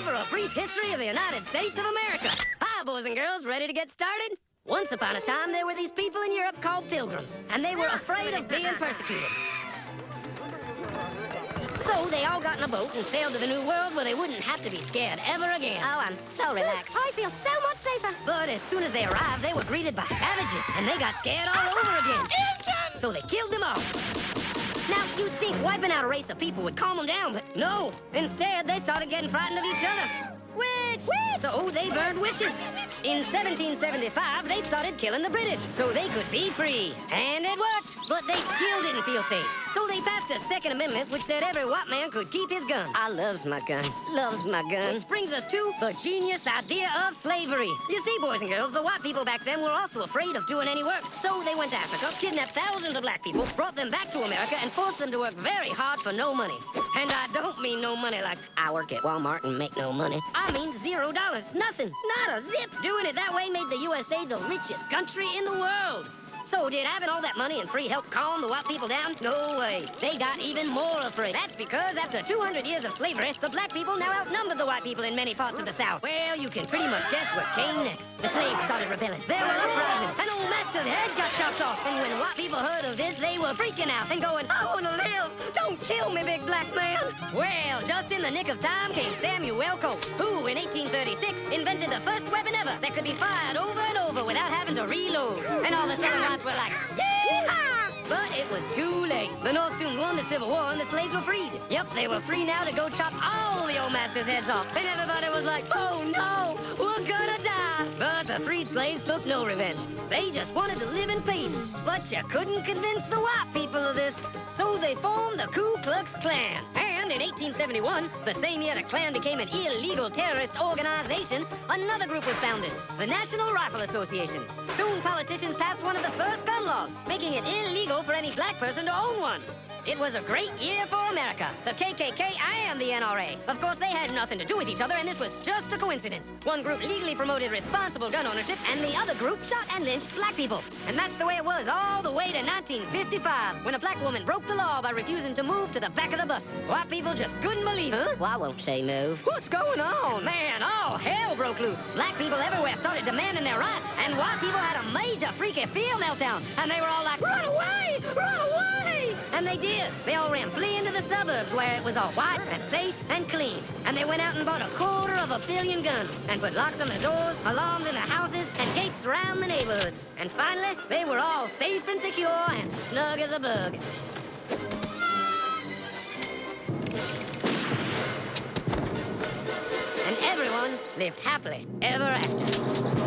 for a brief history of the United States of America. Hi, boys and girls, ready to get started? Once upon a time, there were these people in Europe called pilgrims, and they were afraid of being persecuted. So they all got in a boat and sailed to the New World where they wouldn't have to be scared ever again. Oh, I'm so relaxed. I feel so much safer. But as soon as they arrived, they were greeted by savages, and they got scared all over again. Indians! So they killed them all. Now, you'd think wiping out a race of people would calm them down, but no. Instead, they started getting frightened of each other. Witch! So they burned witches. In 1775, they started killing the British so they could be free. And it worked, but they still didn't feel safe. So they passed a Second Amendment which said every white man could keep his gun. I loves my gun. Loves my gun. Which brings us to the genius idea of slavery. You see, boys and girls, the white people back then were also afraid of doing any work. So they went to Africa, kidnapped thousands of black people, brought them back to America, and forced them to work very hard for no money. And I don't mean no money like I work at Walmart and make no money. I mean $0. Nothing. Not a zip. Doing it that way made the USA the richest country in the world. So did having all that money and free help calm the white people down? No way. They got even more afraid. That's because after 200 years of slavery, the black people now outnumbered the white people in many parts of the South. Well, you can pretty much guess what came next. The slaves started rebelling. There were uprisings. An old master's head got chopped off. And when white people heard of this, they were freaking out and going, I want to live. Don't kill me, big black man. Well, just in the nick of time came Samuel Colt, who in 1836 invented the first weapon ever that could be fired over and over without having to reload. And all the Southern whites were like, yeehaw! But it was too late. The North soon won the Civil War and the slaves were freed. Yep, they were free now to go chop all the old masters' heads off. And everybody was like, oh no, we're gonna die. But the freed slaves took no revenge. They just wanted to live in peace. But you couldn't convince the white people of this. So they formed the Ku Klux Klan. And in 1871, the same year the Klan became an illegal terrorist organization, another group was founded, the National Rifle Association. Soon politicians passed one of the first gun laws, making it illegal for any black person to own one. It was a great year for America, the KKK and the NRA. Of course, they had nothing to do with each other, and this was just a coincidence. One group legally promoted responsible gun ownership, and the other group shot and lynched black people. And that's the way it was all the way to 1955, when a black woman broke the law by refusing to move to the back of the bus. White people just couldn't believe it. Huh? Why won't she move? What's going on? Man, all hell broke loose. Black people everywhere started demanding their rights, and white people had a major freaky fear meltdown, and they were all like, run away! Run away! And they did. They all ran fleeing to the suburbs where it was all white and safe and clean. And they went out and bought 250 million guns and put locks on the doors, alarms in the houses, and gates around the neighborhoods. And finally, they were all safe and secure and snug as a bug. And everyone lived happily ever after.